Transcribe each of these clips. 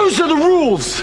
Those are the rules!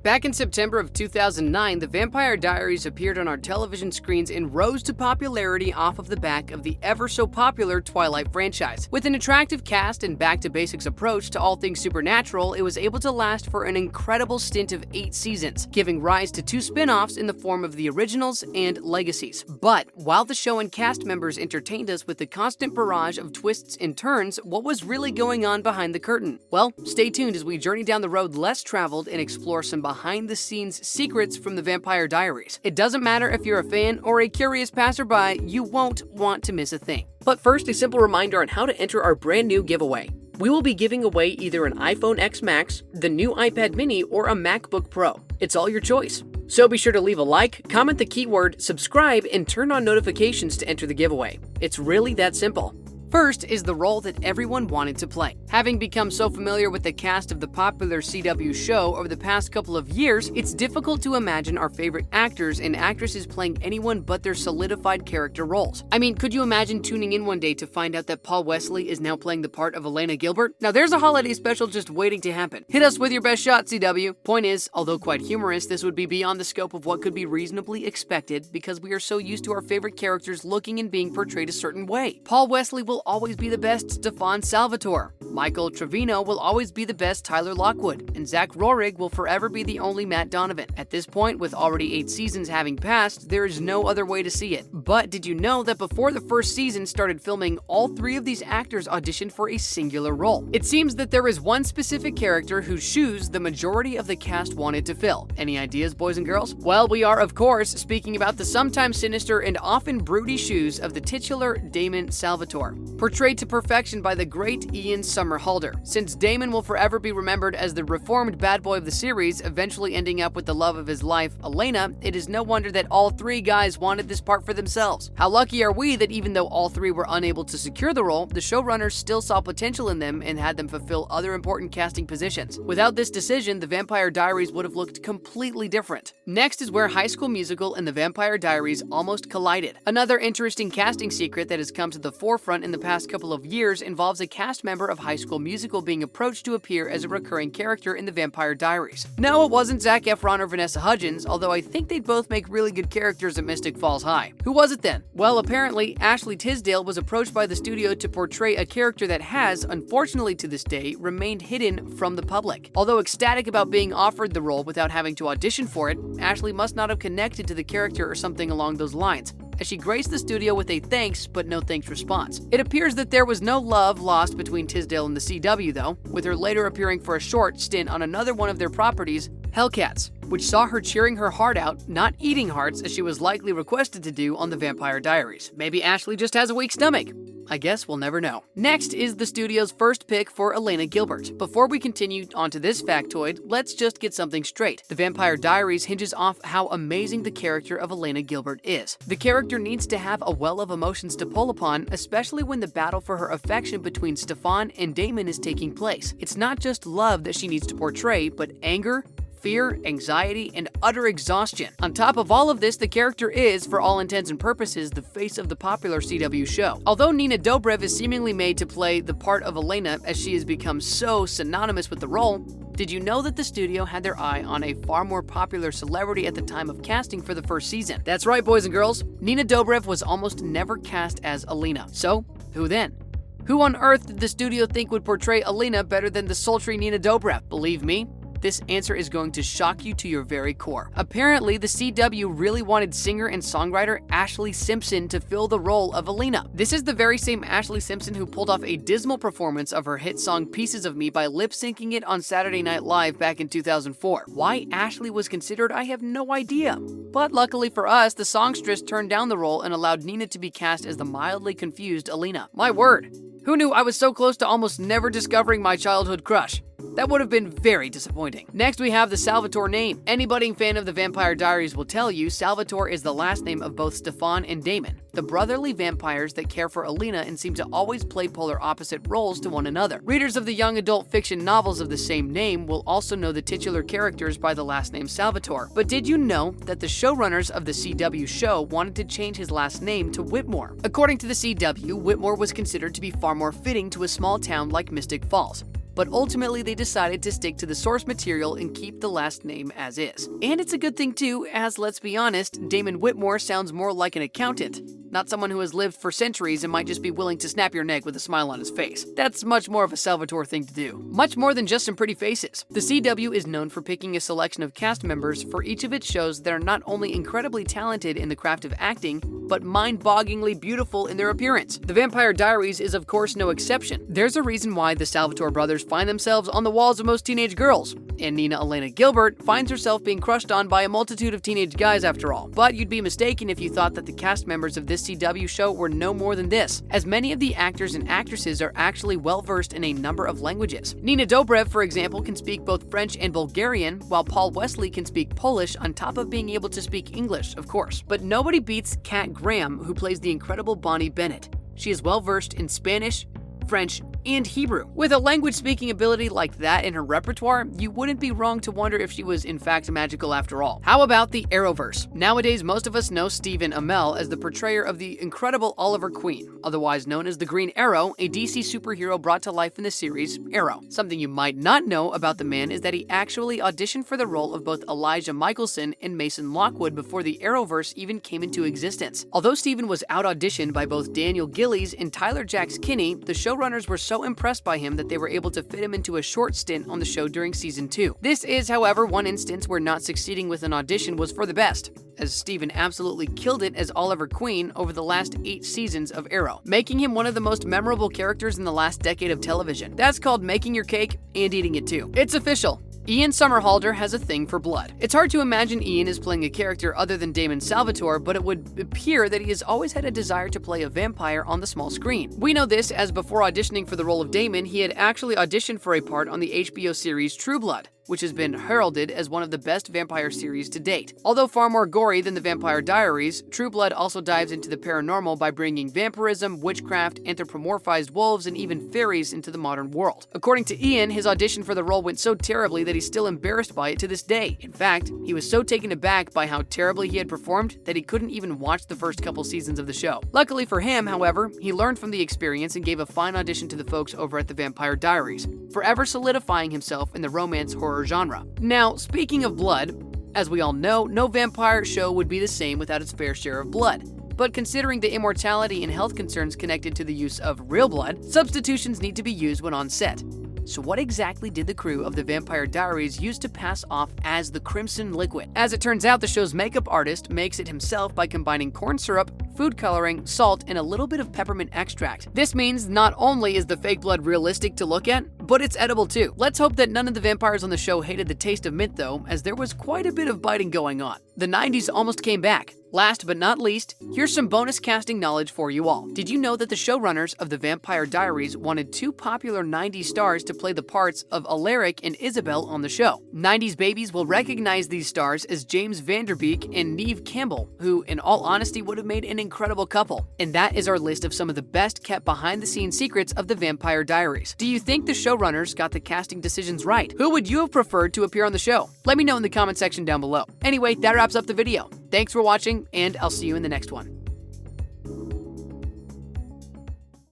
Back in September of 2009, The Vampire Diaries appeared on our television screens and rose to popularity off of the back of the ever-so-popular Twilight franchise. With an attractive cast and back-to-basics approach to all things supernatural, it was able to last for an incredible stint of 8 seasons, giving rise to 2 spin-offs in the form of the originals and legacies. But while the show and cast members entertained us with the constant barrage of twists and turns, what was really going on behind the curtain? Well, stay tuned as we journey down the road less traveled and explore some behind-the-scenes secrets from The Vampire Diaries. It doesn't matter if you're a fan or a curious passerby, you won't want to miss a thing. But first, a simple reminder on how to enter our brand new giveaway. We will be giving away either an iPhone X Max, the new iPad mini, or a MacBook Pro. It's all your choice. So be sure to leave a like, comment the keyword, subscribe, and turn on notifications to enter the giveaway. It's really that simple. First is the role that everyone wanted to play. Having become so familiar with the cast of the popular CW show over the past couple of years, it's difficult to imagine our favorite actors and actresses playing anyone but their solidified character roles. I mean, could you imagine tuning in one day to find out that Paul Wesley is now playing the part of Elena Gilbert? Now there's a holiday special just waiting to happen. Hit us with your best shot, CW. Point is, although quite humorous, this would be beyond the scope of what could be reasonably expected because we are so used to our favorite characters looking and being portrayed a certain way. Paul Wesley will always be the best Stefan Salvatore. Michael Trevino will always be the best Tyler Lockwood, and Zach Rohrig will forever be the only Matt Donovan. At this point, with already 8 seasons having passed, there is no other way to see it. But did you know that before the first season started filming, all 3 of these actors auditioned for a singular role? It seems that there is one specific character whose shoes the majority of the cast wanted to fill. Any ideas, boys and girls? Well, we are, of course, speaking about the sometimes sinister and often broody shoes of the titular Damon Salvatore, portrayed to perfection by the great Ian Somerhalder. Since Damon will forever be remembered as the reformed bad boy of the series, eventually ending up with the love of his life, Elena, it is no wonder that all 3 guys wanted this part for themselves. How lucky are we that even though all 3 were unable to secure the role, the showrunners still saw potential in them and had them fulfill other important casting positions. Without this decision, The Vampire Diaries would have looked completely different. Next is where High School Musical and The Vampire Diaries almost collided. Another interesting casting secret that has come to the forefront in the past couple of years involves a cast member of High School Musical being approached to appear as a recurring character in The Vampire Diaries. No, it wasn't Zac Efron or Vanessa Hudgens, although I think they'd both make really good characters at Mystic Falls High. Who was it then? Well, apparently, Ashley Tisdale was approached by the studio to portray a character that has, unfortunately to this day, remained hidden from the public. Although ecstatic about being offered the role without having to audition for it, Ashley must not have connected to the character or something along those lines, as she graced the studio with a thanks but no thanks response. It appears that there was no love lost between Tisdale and the CW though, with her later appearing for a short stint on another one of their properties, Hellcats, which saw her cheering her heart out, not eating hearts as she was likely requested to do on The Vampire Diaries. Maybe Ashley just has a weak stomach. I guess we'll never know. Next is the studio's first pick for Elena Gilbert. Before we continue onto this factoid, let's just get something straight. The Vampire Diaries hinges off how amazing the character of Elena Gilbert is. The character needs to have a well of emotions to pull upon, especially when the battle for her affection between Stefan and Damon is taking place. It's not just love that she needs to portray, but anger, fear, anxiety, and utter exhaustion. On top of all of this, the character is, for all intents and purposes, the face of the popular CW show. Although Nina Dobrev is seemingly made to play the part of Elena as she has become so synonymous with the role, did you know that the studio had their eye on a far more popular celebrity at the time of casting for the first season? That's right, boys and girls, Nina Dobrev was almost never cast as Elena. So, who then? Who on earth did the studio think would portray Elena better than the sultry Nina Dobrev? Believe me, this answer is going to shock you to your very core. Apparently, the CW really wanted singer and songwriter Ashlee Simpson to fill the role of Elena. This is the very same Ashlee Simpson who pulled off a dismal performance of her hit song Pieces of Me by lip-syncing it on Saturday Night Live back in 2004. Why Ashlee was considered, I have no idea. But luckily for us, the songstress turned down the role and allowed Nina to be cast as the mildly confused Elena. My word! Who knew I was so close to almost never discovering my childhood crush? That would have been very disappointing. Next, we have the Salvatore Name. Any budding fan of The Vampire Diaries will tell you Salvatore is the last name of both Stefan and Damon, the brotherly vampires that care for Elena and seem to always play polar opposite roles to one another. Readers of the young adult fiction novels of the same name will also know the titular characters by the last name Salvatore. But did you know that the showrunners of the CW show wanted to change his last name to Whitmore? According to the CW, Whitmore was considered to be far more fitting to a small town like Mystic Falls. but ultimately they decided to stick to the source material and keep the last name as is. And it's a good thing too, as let's be honest, Damon Whitmore sounds more like an accountant, not someone who has lived for centuries and might just be willing to snap your neck with a smile on his face. That's much more of a Salvatore thing to do. Much more than just some pretty faces. The CW is known for picking a selection of cast members for each of its shows that are not only incredibly talented in the craft of acting, but mind-bogglingly beautiful in their appearance. The Vampire Diaries is of course no exception. There's a reason why the Salvatore brothers find themselves on the walls of most teenage girls, and Nina Elena Gilbert finds herself being crushed on by a multitude of teenage guys after all. But you'd be mistaken if you thought that the cast members of this CW show were no more than this, as many of the actors and actresses are actually well-versed in a number of languages. Nina Dobrev, for example, can speak both French and Bulgarian, while Paul Wesley can speak Polish on top of being able to speak English, of course. But nobody beats Kat Graham, who plays the incredible Bonnie Bennett. She is well-versed in Spanish, French, and Hebrew. With a language-speaking ability like that in her repertoire, you wouldn't be wrong to wonder if she was in fact magical after all. How about the Arrowverse? Nowadays, most of us know Stephen Amell as the portrayer of the incredible Oliver Queen, otherwise known as the Green Arrow, a DC superhero brought to life in the series Arrow. Something you might not know about the man is that he actually auditioned for the role of both Elijah Michelson and Mason Lockwood before the Arrowverse even came into existence. Although Stephen was out-auditioned by both Daniel Gillies and Tyler Jacks Kinney, the showrunners were so impressed by him that they were able to fit him into a short stint on the show during season 2. This is, however, one instance where not succeeding with an audition was for the best, as Stephen absolutely killed it as Oliver Queen over the last 8 seasons of Arrow, making him one of the most memorable characters in the last decade of television. That's called making your cake and eating it too. It's official. Ian Somerhalder has a thing for blood. It's hard to imagine Ian as playing a character other than Damon Salvatore, but it would appear that he has always had a desire to play a vampire on the small screen. We know this as before auditioning for the role of Damon, he had actually auditioned for a part on the HBO series True Blood, which has been heralded as one of the best vampire series to date. Although far more gory than the Vampire Diaries, True Blood also dives into the paranormal by bringing vampirism, witchcraft, anthropomorphized wolves, and even fairies into the modern world. According to Ian, his audition for the role went so terribly that he's still embarrassed by it to this day. In fact, he was so taken aback by how terribly he had performed that he couldn't even watch the first couple seasons of the show. Luckily for him, however, he learned from the experience and gave a fine audition to the folks over at the Vampire Diaries, forever solidifying himself in the romance horror genre. Now, speaking of blood, as we all know, no vampire show would be the same without its fair share of blood. But considering the immortality and health concerns connected to the use of real blood, substitutions need to be used when on set. So what exactly did the crew of the Vampire Diaries use to pass off as the Crimson Liquid? As it turns out, the show's makeup artist makes it himself by combining corn syrup, food coloring, salt, and a little bit of peppermint extract. This means not only is the fake blood realistic to look at, but it's edible too. Let's hope that none of the vampires on the show hated the taste of mint though, as there was quite a bit of biting going on. The 90s almost came back. Last but not least, here's some bonus casting knowledge for you all. Did you know that the showrunners of the Vampire Diaries wanted 2 popular 90s stars to play the parts of Alaric and Isabel on the show? 90s babies will recognize these stars as James Vanderbeek and Neve Campbell, who in all honesty would have made an incredible couple. And that is our list of some of the best kept behind the scenes secrets of the Vampire Diaries. Do you think the showrunners got the casting decisions right? Who would you have preferred to appear on the show? Let me know in the comment section down below. Anyway, that wraps up the video. Thanks for watching, and I'll see you in the next one.